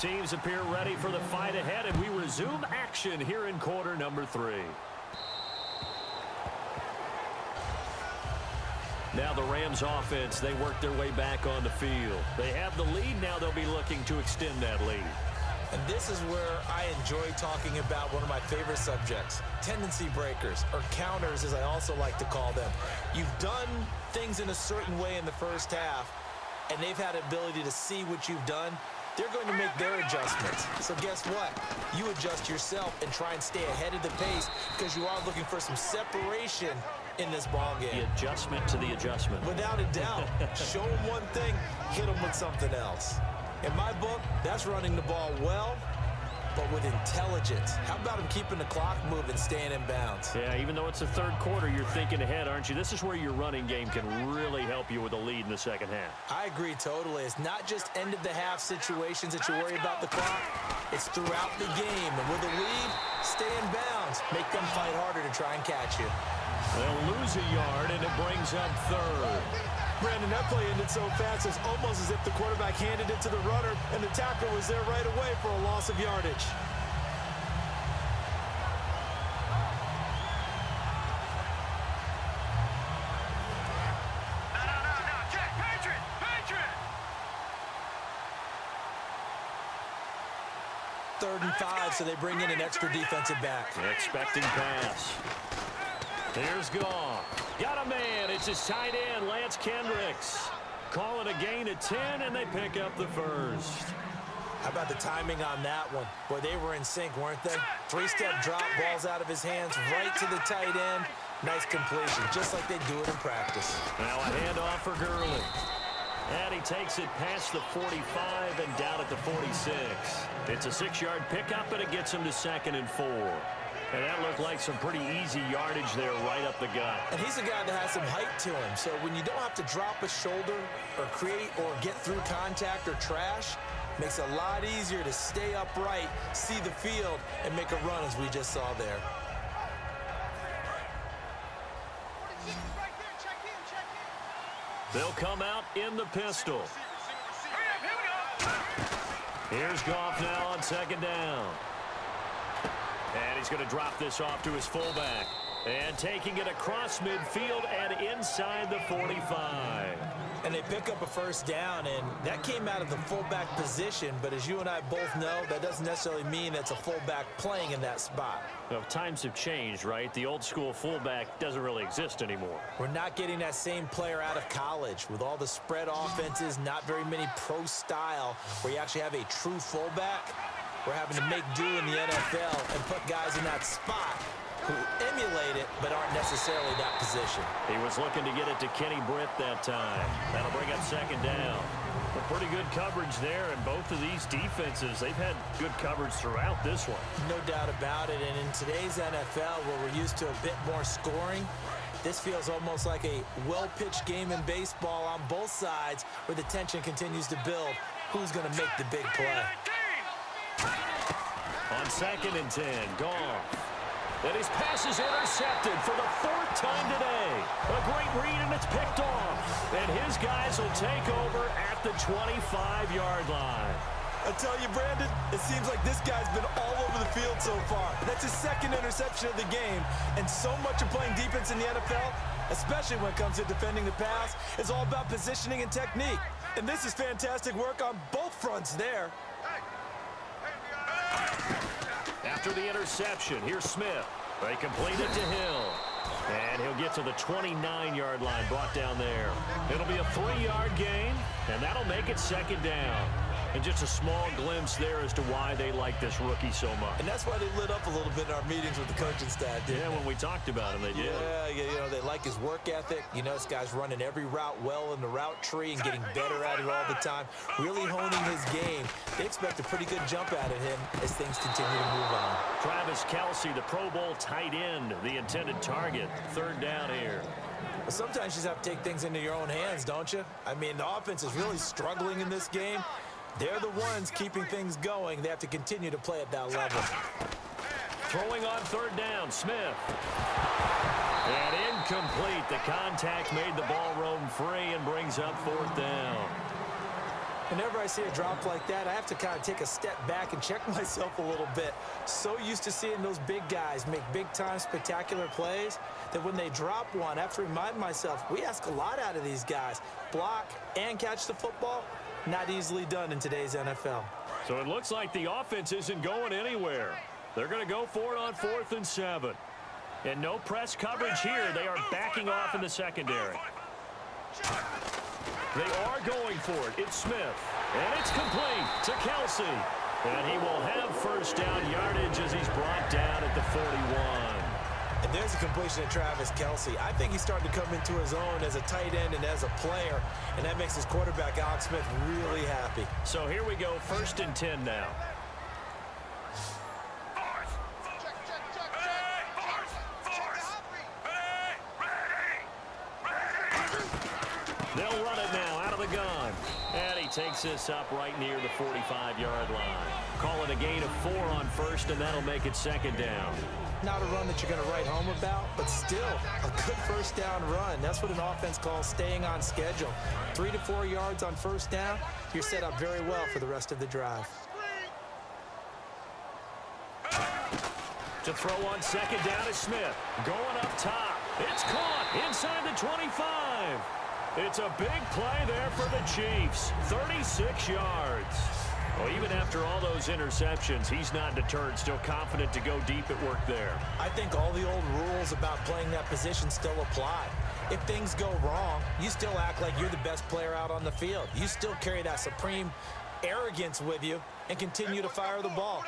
teams appear ready for the fight ahead, and we resume action here in quarter number 3. Now the Rams offense, they work their way back on the field. They have the lead. Now they'll be looking to extend that lead. And this is where I enjoy talking about one of my favorite subjects, tendency breakers, or counters as I also like to call them. You've done things in a certain way in the first half, and they've had the ability to see what you've done. They're going to make their adjustments. So guess what? You adjust yourself and try and stay ahead of the pace because you are looking for some separation in this ball game. The adjustment to the adjustment. Without a doubt. Show them one thing, hit them with something else. In my book, that's running the ball well, but with intelligence. How about him keeping the clock moving, staying in bounds? Yeah, even though it's the third quarter, you're thinking ahead, aren't you? This is where your running game can really help you with a lead in the second half. I agree totally. It's not just end-of-the-half situations that you worry about the clock. It's throughout the game. And with a lead, stay in bounds. Make them fight harder to try and catch you. They'll lose a yard, and it brings up third. Brandon, that play ended so fast, it's almost as if the quarterback handed it to the runner, and the tackler was there right away for a loss of yardage. Third and 5, so they bring in an extra defensive back. Expecting pass. Here's Goff. Got a man. It's his tight end, Lance Kendricks. Call it a gain of 10, and they pick up the first. How about the timing on that one? Boy, they were in sync, weren't they? Three-step drop, balls out of his hands, right to the tight end. Nice completion, just like they do it in practice. Now a handoff for Gurley. And he takes it past the 45 and down at the 46. It's a 6-yard pickup, and it gets him to 2nd and 4. And that looked like some pretty easy yardage there right up the gut. And he's a guy that has some height to him. So when you don't have to drop a shoulder or create or get through contact or trash, makes it a lot easier to stay upright, see the field, and make a run as we just saw there. They'll come out in the pistol. Here's Goff now on 2nd down. And he's going to drop this off to his fullback. And taking it across midfield and inside the 45. And they pick up a first down, and that came out of the fullback position. But as you and I both know, that doesn't necessarily mean it's a fullback playing in that spot. Well, times have changed, right? The old school fullback doesn't really exist anymore. We're not getting that same player out of college. With all the spread offenses, not very many pro style, where you actually have a true fullback. We're having to make do in the NFL and put guys in that spot who emulate it but aren't necessarily that position. He was looking to get it to Kenny Britt that time. That'll bring up 2nd down. But pretty good coverage there, and both of these defenses, they've had good coverage throughout this one. No doubt about it, and in today's NFL, where we're used to a bit more scoring, this feels almost like a well-pitched game in baseball on both sides where the tension continues to build. Who's going to make the big play? On 2nd and 10, Goff. And his pass is intercepted for the 4th time today. A great read, and it's picked off. And his guys will take over at the 25-yard line. I tell you, Brandon, it seems like this guy's been all over the field so far. That's his 2nd interception of the game. And so much of playing defense in the NFL, especially when it comes to defending the pass, is all about positioning and technique. And this is fantastic work on both fronts there. After the interception, here's Smith. They complete it to Hill. And he'll get to the 29-yard line, brought down there. It'll be a 3-yard gain, and that'll make it 2nd down. And just a small glimpse there as to why they like this rookie so much. And that's why they lit up a little bit in our meetings with the coaching staff, didn't they? When we talked about him, they did. Yeah, you know, they like his work ethic. You know, this guy's running every route well in the route tree and getting better at it all the time. Really honing his game. They expect a pretty good jump out of him as things continue to move on. Travis Kelce, the Pro Bowl tight end, the intended target. 3rd down here. Well, sometimes you just have to take things into your own hands, don't you? I mean, the offense is really struggling in this game. They're the ones keeping things going. They have to continue to play at that level. Throwing on 3rd down, Smith. And incomplete. The contact made the ball roam free and brings up 4th down. Whenever I see a drop like that, I have to kind of take a step back and check myself a little bit. So used to seeing those big guys make big-time spectacular plays that when they drop one, I have to remind myself, we ask a lot out of these guys. Block and catch the football, not easily done in today's NFL. So it looks like the offense isn't going anywhere. They're going to go for it on 4th and 7. And no press coverage here. They are backing off in the secondary. They are going for it. It's Smith. And it's complete to Kelsey. And he will have first down yardage as he's brought down at the 41. And there's a completion to Travis Kelsey. I think he's starting to come into his own as a tight end and as a player. And that makes his quarterback, Alex Smith, really happy. So here we go, 1st and 10 now. They'll run it now out of the gun. And he takes this up right near the 45-yard line. Call it a gain of 4 on 1st, and that'll make it 2nd down. Not a run that you're going to write home about, but still a good first down run. That's what an offense calls staying on schedule. 3 to 4 yards on first down, you're set up very well for the rest of the drive. To throw on 2nd down is Smith. Going up top. It's caught inside the 25. It's a big play there for the Chiefs. 36 yards. Well, even after all those interceptions, he's not deterred, still confident to go deep at work there. I think all the old rules about playing that position still apply. If things go wrong, you still act like you're the best player out on the field. You still carry that supreme arrogance with you and continue to fire the ball.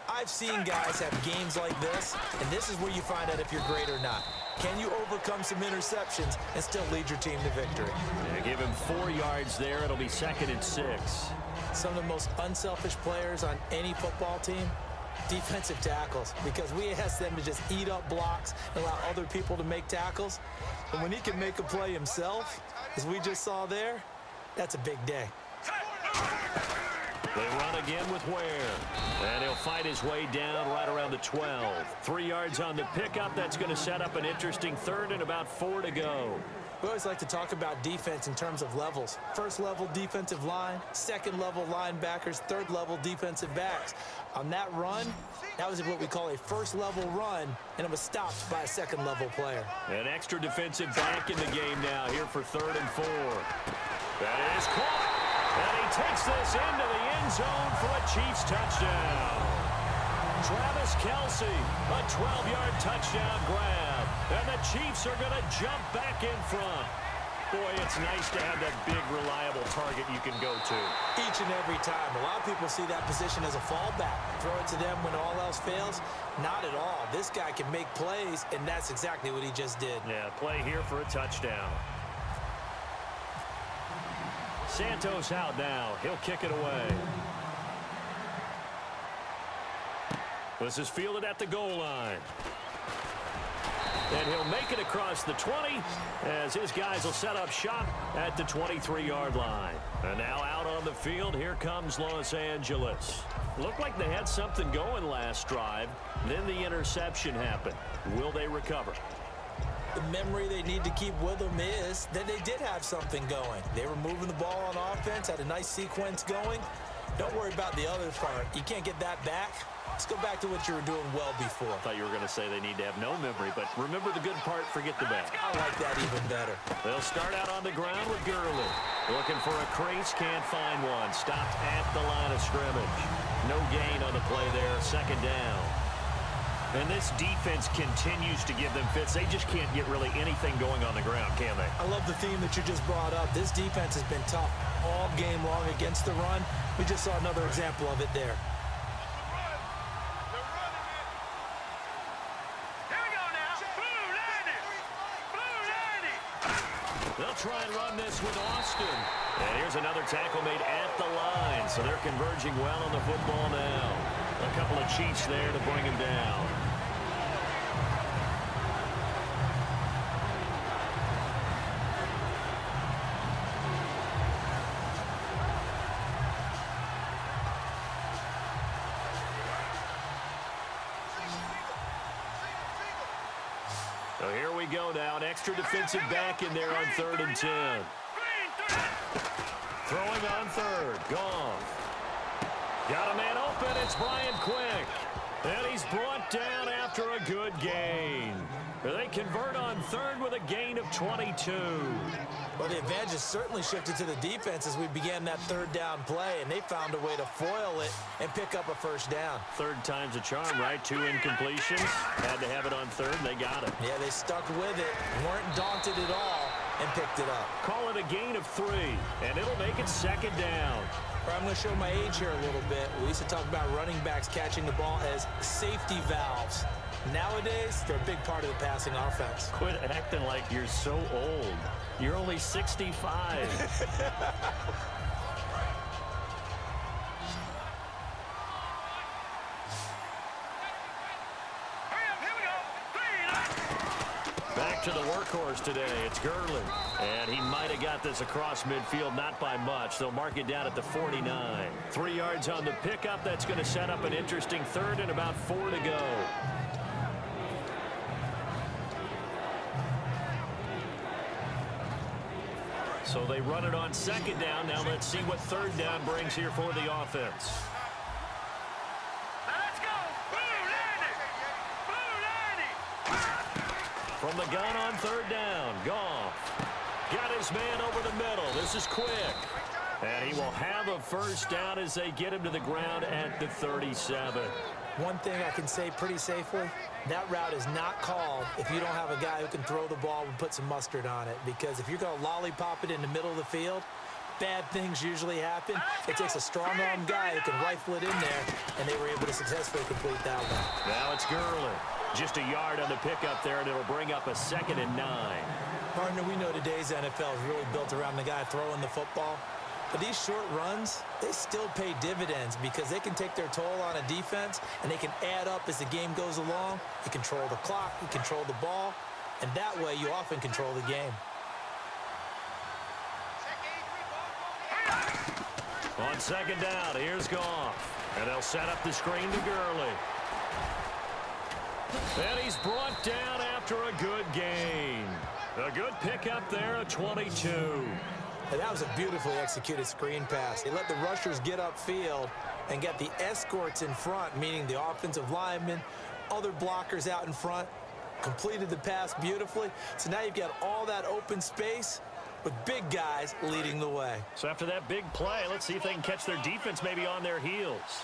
I've seen guys have games like this, and this is where you find out if you're great or not. Can you overcome some interceptions and still lead your team to victory? Yeah, give him 4 yards there. It'll be 2nd and 6. Some of the most unselfish players on any football team, defensive tackles, because we ask them to just eat up blocks and allow other people to make tackles. But when he can make a play himself, as we just saw there, that's a big day. They run again with Ware. And he'll fight his way down right around the 12. 3 yards on the pickup. That's going to set up an interesting 3rd and about 4 to go. We always like to talk about defense in terms of levels. 1st level defensive line, 2nd level linebackers, 3rd level defensive backs. On that run, that was what we call a 1st level run, and it was stopped by a 2nd level player. An extra defensive back in the game now here for 3rd and 4. That is caught. And he takes this into the end zone for a Chiefs touchdown. Travis Kelsey, a 12-yard touchdown grab. And the Chiefs are going to jump back in front. Boy, it's nice to have that big, reliable target you can go to. Each and every time. A lot of people see that position as a fallback. Throw it to them when all else fails. Not at all. This guy can make plays, and that's exactly what he just did. Yeah, play here for a touchdown. Santos out now. He'll kick it away. This is fielded at the goal line. And he'll make it across the 20 as his guys will set up shop at the 23-yard line. And now out on the field, here comes Los Angeles. Looked like they had something going last drive. Then the interception happened. Will they recover? The memory they need to keep with them is that they did have something going. They were moving the ball on offense, had a nice sequence going. Don't worry about the other part. You can't get that back. Let's go back to what you were doing well before. I thought you were going to say they need to have no memory, but remember the good part, forget the bad. I like that even better. They'll start out on the ground with Gurley. Looking for a crease, can't find one. Stopped at the line of scrimmage. No gain on the play there, 2nd down. And this defense continues to give them fits. They just can't get really anything going on the ground, can they? I love the theme that you just brought up. This defense has been tough all game long against the run. We just saw another example of it there. They'll try and run this with Austin. And here's another tackle made at the line. So they're converging well on the football now. A couple of Chiefs there to bring him down. So here we go now. An extra defensive back in there on 3rd and 10. Throwing on third. Goff. Got a man open. It's Brian Quick. And he's brought down after a good gain. They convert on third with a gain of 22. Well, the advantage has certainly shifted to the defense as we began that third down play, and they found a way to foil it and pick up a first down. Third time's a charm, right? 2 incompletions. Had to have it on third, and they got it. Yeah, they stuck with it, weren't daunted at all, and picked it up. Call it a gain of 3, and it'll make it second down. I'm going to show my age here a little bit. We used to talk about running backs catching the ball as safety valves. Nowadays, they're a big part of the passing offense. Quit acting like you're so old. You're only 65. Back to the workhorse today. It's Gurley. And he might have got this across midfield, not by much. They'll mark it down at the 49. 3 yards on the pickup. That's going to set up an interesting third and about 4 to go. So they run it on second down. Now let's see what third down brings here for the offense. Let's go! From the gun on third down, Goff. Got his man over the middle. This is Quick. And he will have a first down as they get him to the ground at the 37. One thing I can say pretty safely, that route is not called if you don't have a guy who can throw the ball and put some mustard on it. Because if you're going to lollipop it in the middle of the field, bad things usually happen. It takes a strong-arm guy who can rifle it in there, and they were able to successfully complete that one. Now it's Gurley. Just a yard on the pickup there, and it'll bring up a 2nd and 9. Partner, we know today's NFL is really built around the guy throwing the football. But these short runs, they still pay dividends because they can take their toll on a defense, and they can add up as the game goes along. You control the clock, you control the ball, and that way you often control the game. On second down, here's Goff. And they'll set up the screen to Gurley. And he's brought down after a good gain. A good pickup there, a 22. And that was a beautifully executed screen pass. They let the rushers get upfield and get the escorts in front, meaning the offensive linemen, other blockers out in front, completed the pass beautifully. So now you've got all that open space with big guys leading the way. So after that big play, let's see if they can catch their defense maybe on their heels.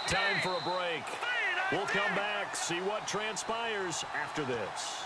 Time for a break. We'll come back, see what transpires after this.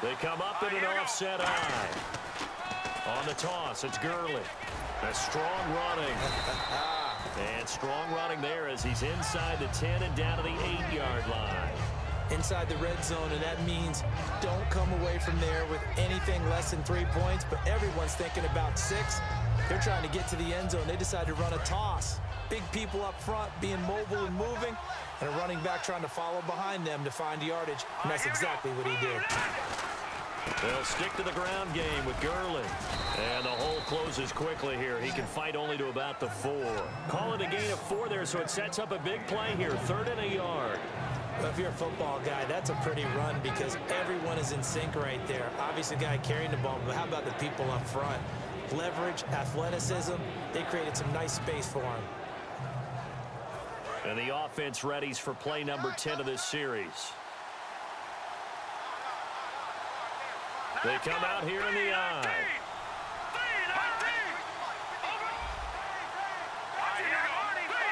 They come up in an offset eye. On the toss, it's Gurley. A strong running. And strong running there as he's inside the 10 and down to the 8-yard line. Inside the red zone, and that means don't come away from there with anything less than 3 points, but everyone's thinking about 6. They're trying to get to the end zone. They decide to run a toss. Big people up front being mobile and moving, and a running back trying to follow behind them to find yardage, and that's exactly what he did. They'll stick to the ground game with Gurley. And the hole closes quickly here. He can fight only to about the 4. Call it a gain of 4 there, so it sets up a big play here. 3rd and a yard. Well, if you're a football guy, that's a pretty run because everyone is in sync right there. Obviously, the guy carrying the ball, but how about the people up front? Leverage, athleticism, they created some nice space for him. And the offense readies for play number 10 of this series. They come out here in the eye.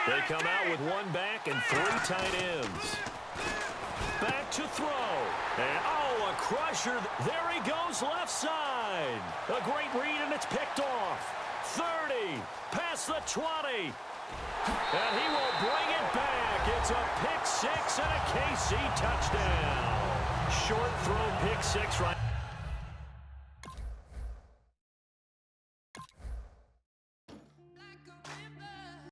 They come out with 1 back and 3 tight ends. Back to throw. And, oh, a crusher. There he goes left side. A great read, and it's picked off. 30, past the 20. And he will bring it back. It's a pick 6 and a KC touchdown. Short throw pick 6 right.